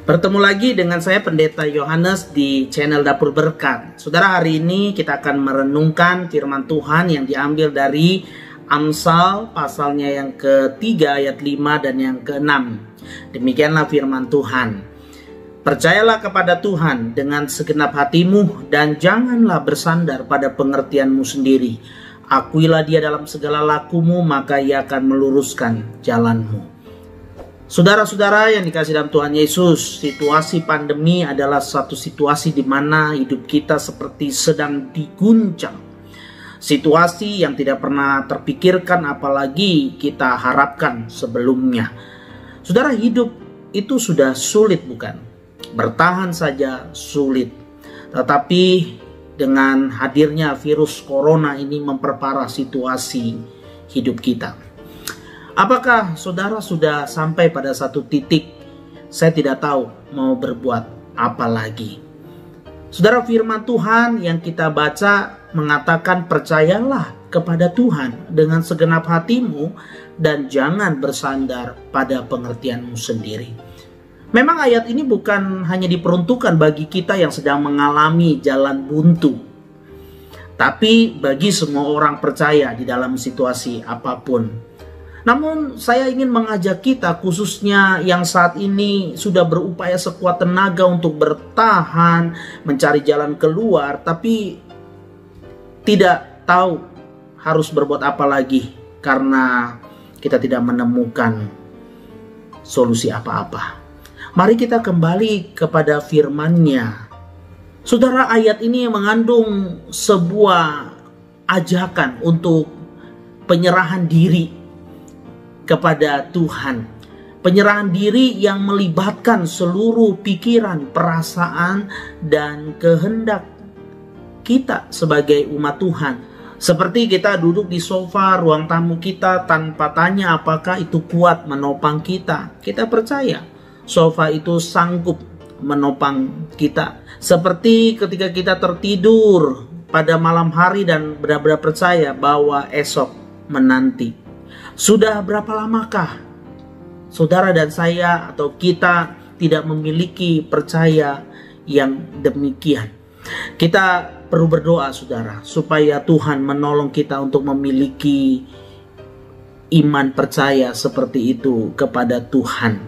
Bertemu lagi dengan saya Pendeta Yohanes di channel Dapur Berkat. Saudara, hari ini kita akan merenungkan firman Tuhan yang diambil dari Amsal pasalnya yang ke-3 ayat 5 dan yang ke-6. Demikianlah firman Tuhan. Percayalah kepada Tuhan dengan segenap hatimu dan janganlah bersandar pada pengertianmu sendiri. Akuilah Dia dalam segala lakumu, maka Ia akan meluruskan jalanmu. Saudara-saudara yang dikasihi dalam Tuhan Yesus, situasi pandemi adalah satu situasi di mana hidup kita seperti sedang diguncang. Situasi yang tidak pernah terpikirkan apalagi kita harapkan sebelumnya. Saudara, hidup itu sudah sulit bukan? Bertahan saja sulit. Tetapi dengan hadirnya virus corona ini memperparah situasi hidup kita. Apakah saudara sudah sampai pada satu titik saya tidak tahu mau berbuat apa lagi? Saudara, firman Tuhan yang kita baca mengatakan percayalah kepada Tuhan dengan segenap hatimu dan jangan bersandar pada pengertianmu sendiri. Memang ayat ini bukan hanya diperuntukkan bagi kita yang sedang mengalami jalan buntu, tapi bagi semua orang percaya di dalam situasi apapun. Namun saya ingin mengajak kita, khususnya yang saat ini sudah berupaya sekuat tenaga untuk bertahan, mencari jalan keluar, tapi tidak tahu harus berbuat apa lagi karena kita tidak menemukan solusi apa-apa. Mari kita kembali kepada firman-Nya. Saudara, ayat ini mengandung sebuah ajakan untuk penyerahan diri kepada Tuhan. Penyerahan diri yang melibatkan seluruh pikiran, perasaan, dan kehendak kita sebagai umat Tuhan. Seperti kita duduk di sofa ruang tamu kita tanpa tanya apakah itu kuat menopang kita. Kita percaya sofa itu sanggup menopang kita. Seperti ketika kita tertidur pada malam hari dan benar-benar percaya bahwa esok menanti. Sudah berapa lamakah saudara dan saya atau kita tidak memiliki percaya yang demikian? Kita perlu berdoa saudara, supaya Tuhan menolong kita untuk memiliki iman percaya seperti itu kepada Tuhan.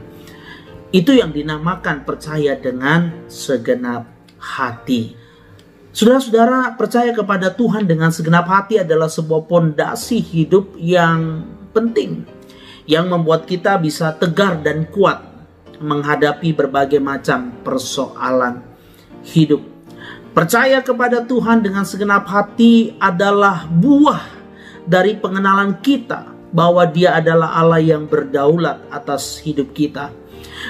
Itu yang dinamakan percaya dengan segenap hati. Saudara-saudara, percaya kepada Tuhan dengan segenap hati adalah sebuah pondasi hidup yang penting, yang membuat kita bisa tegar dan kuat menghadapi berbagai macam persoalan hidup. Percaya kepada Tuhan dengan segenap hati adalah buah dari pengenalan kita bahwa Dia adalah Allah yang berdaulat atas hidup kita.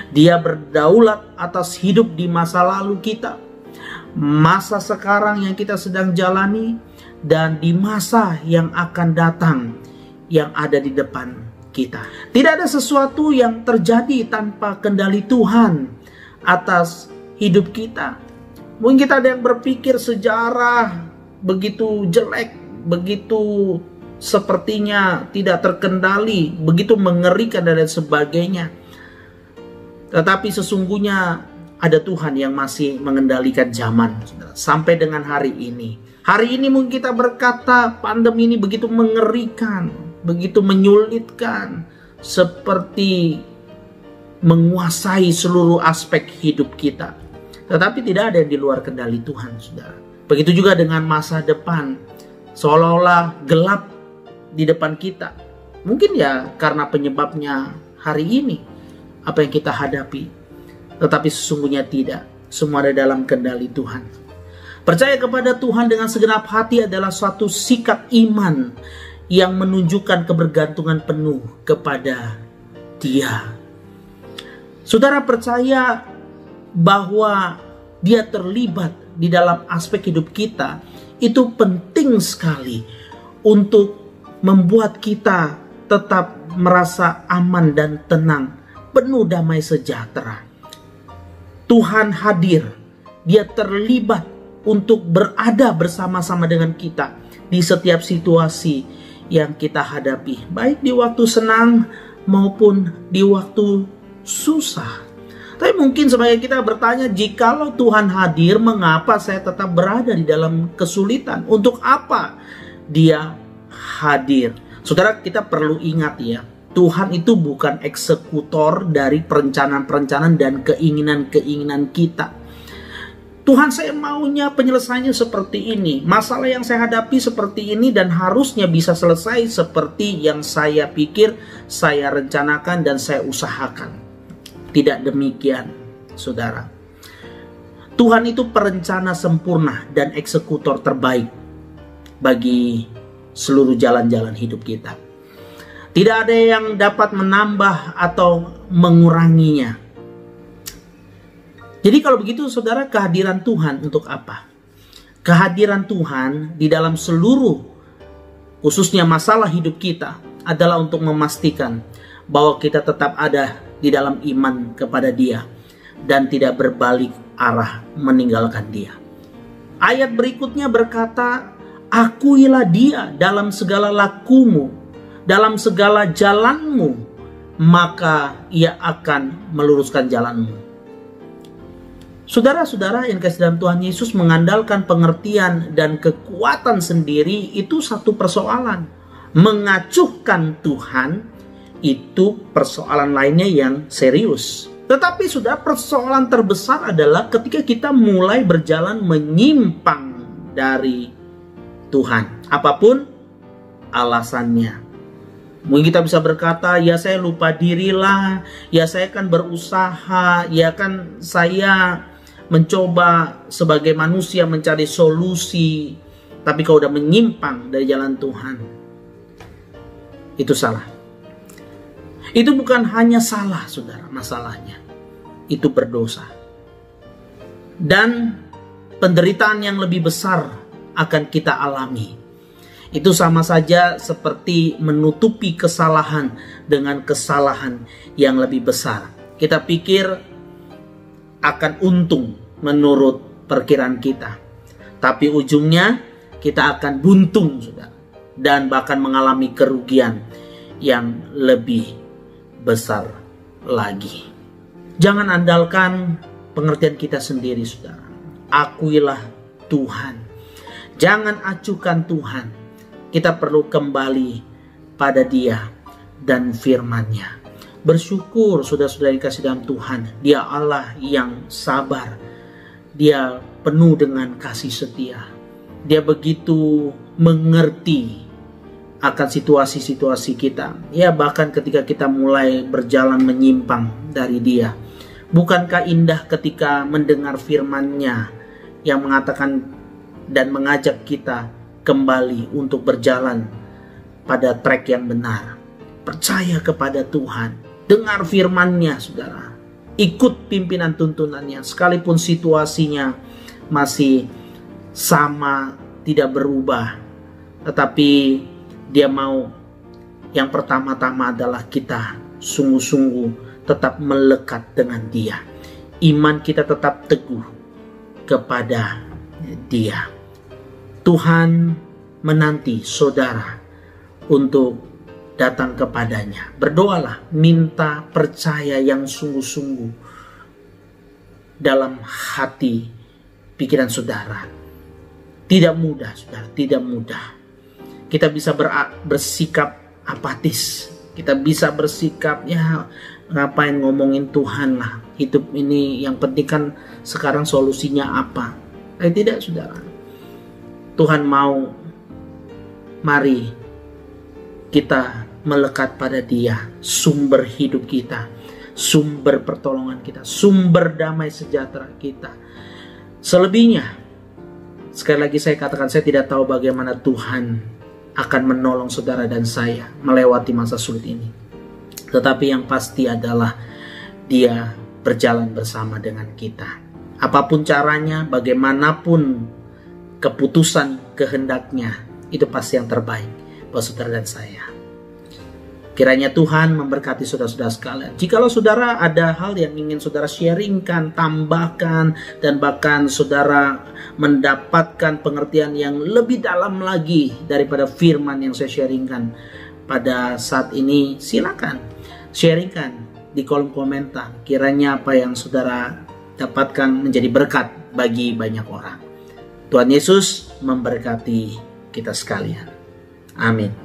Dia berdaulat atas hidup di masa lalu kita, masa sekarang yang kita sedang jalani, dan di masa yang akan datang yang ada di depan kita. Tidak ada sesuatu yang terjadi tanpa kendali Tuhan atas hidup kita. Mungkin kita ada yang berpikir sejarah begitu jelek, begitu sepertinya tidak terkendali, begitu mengerikan dan lain sebagainya. Tetapi sesungguhnya ada Tuhan yang masih mengendalikan zaman sampai dengan hari ini. Hari ini mungkin kita berkata pandemi ini begitu mengerikan, begitu menyulitkan, seperti menguasai seluruh aspek hidup kita. Tetapi tidak ada yang di luar kendali Tuhan, saudara. Begitu juga dengan masa depan, seolah-olah gelap di depan kita. Mungkin ya karena penyebabnya hari ini, apa yang kita hadapi. Tetapi sesungguhnya tidak. Semua ada dalam kendali Tuhan. Percaya kepada Tuhan dengan segenap hati adalah suatu sikap iman yang menunjukkan kebergantungan penuh kepada Dia. Saudara percaya bahwa Dia terlibat di dalam aspek hidup kita, itu penting sekali untuk membuat kita tetap merasa aman dan tenang, penuh damai sejahtera. Tuhan hadir, Dia terlibat untuk berada bersama-sama dengan kita di setiap situasi yang kita hadapi, baik di waktu senang maupun di waktu susah. Tapi mungkin sebagai kita bertanya, jikalau Tuhan hadir, mengapa saya tetap berada di dalam kesulitan? Untuk apa Dia hadir? Saudara, kita perlu ingat ya, Tuhan itu bukan eksekutor dari perencanaan-perencanaan dan keinginan-keinginan kita. Tuhan, saya maunya penyelesaiannya seperti ini, masalah yang saya hadapi seperti ini, dan harusnya bisa selesai seperti yang saya pikir, saya rencanakan, dan saya usahakan. Tidak demikian, saudara. Tuhan itu perencana sempurna dan eksekutor terbaik bagi seluruh jalan-jalan hidup kita. Tidak ada yang dapat menambah atau menguranginya. Jadi kalau begitu, saudara, kehadiran Tuhan untuk apa? Kehadiran Tuhan di dalam seluruh, khususnya masalah hidup kita, adalah untuk memastikan bahwa kita tetap ada di dalam iman kepada Dia dan tidak berbalik arah meninggalkan Dia. Ayat berikutnya berkata, akuilah Dia dalam segala lakumu, dalam segala jalanmu, maka Ia akan meluruskan jalanmu. Saudara-saudara yang kasih dalam Tuhan Yesus, mengandalkan pengertian dan kekuatan sendiri itu satu persoalan. Mengacuhkan Tuhan itu persoalan lainnya yang serius. Tetapi sudah persoalan terbesar adalah ketika kita mulai berjalan menyimpang dari Tuhan. Apapun alasannya. Mungkin kita bisa berkata, ya saya lupa dirilah, ya saya kan berusaha, ya kan saya mencoba sebagai manusia mencari solusi. Tapi kalau udah menyimpang dari jalan Tuhan, itu salah. Itu bukan hanya salah, saudara, masalahnya itu berdosa. Dan penderitaan yang lebih besar akan kita alami. Itu sama saja seperti menutupi kesalahan dengan kesalahan yang lebih besar. Kita pikir akan untung menurut perkiraan kita, tapi ujungnya kita akan buntung, saudara, dan bahkan mengalami kerugian yang lebih besar lagi. Jangan andalkan pengertian kita sendiri, saudara. Akuilah Tuhan. Jangan acuhkan Tuhan. Kita perlu kembali pada Dia dan firman-Nya. Bersyukur saudara-saudara yang kasih dalam Tuhan. Dia Allah yang sabar. Dia penuh dengan kasih setia. Dia begitu mengerti akan situasi-situasi kita. Ya, bahkan ketika kita mulai berjalan menyimpang dari Dia. Bukankah indah ketika mendengar firman-Nya yang mengatakan dan mengajak kita kembali untuk berjalan pada trek yang benar. Percaya kepada Tuhan. Dengar firman-Nya, saudara. Ikut pimpinan tuntunannya. Sekalipun situasinya masih sama, tidak berubah. Tetapi Dia mau yang pertama-tama adalah kita sungguh-sungguh tetap melekat dengan Dia. Iman kita tetap teguh kepada Dia. Tuhan menanti saudara untuk datang kepadanya. Berdoalah, minta percaya yang sungguh-sungguh dalam hati pikiran saudara. Tidak mudah, saudara, tidak mudah. Kita bisa bersikap apatis. Kita bisa bersikap, ya ngapain ngomongin Tuhan lah. Hidup ini yang penting kan sekarang solusinya apa. Tidak, saudara. Tuhan mau, mari kita melekat pada Dia, sumber hidup kita, sumber pertolongan kita, sumber damai sejahtera kita. Selebihnya, sekali lagi saya katakan, saya tidak tahu bagaimana Tuhan akan menolong saudara dan saya melewati masa sulit ini. Tetapi yang pasti adalah Dia berjalan bersama dengan kita. Apapun caranya, bagaimanapun keputusan kehendaknya, itu pasti yang terbaik buat saudara dan saya. Kiranya Tuhan memberkati saudara-saudara sekalian. Jikalau saudara ada hal yang ingin saudara sharingkan, tambahkan, dan bahkan saudara mendapatkan pengertian yang lebih dalam lagi daripada firman yang saya sharingkan pada saat ini, silakan sharingkan di kolom komentar. Kiranya apa yang saudara dapatkan menjadi berkat bagi banyak orang. Tuhan Yesus memberkati kita sekalian. Amin.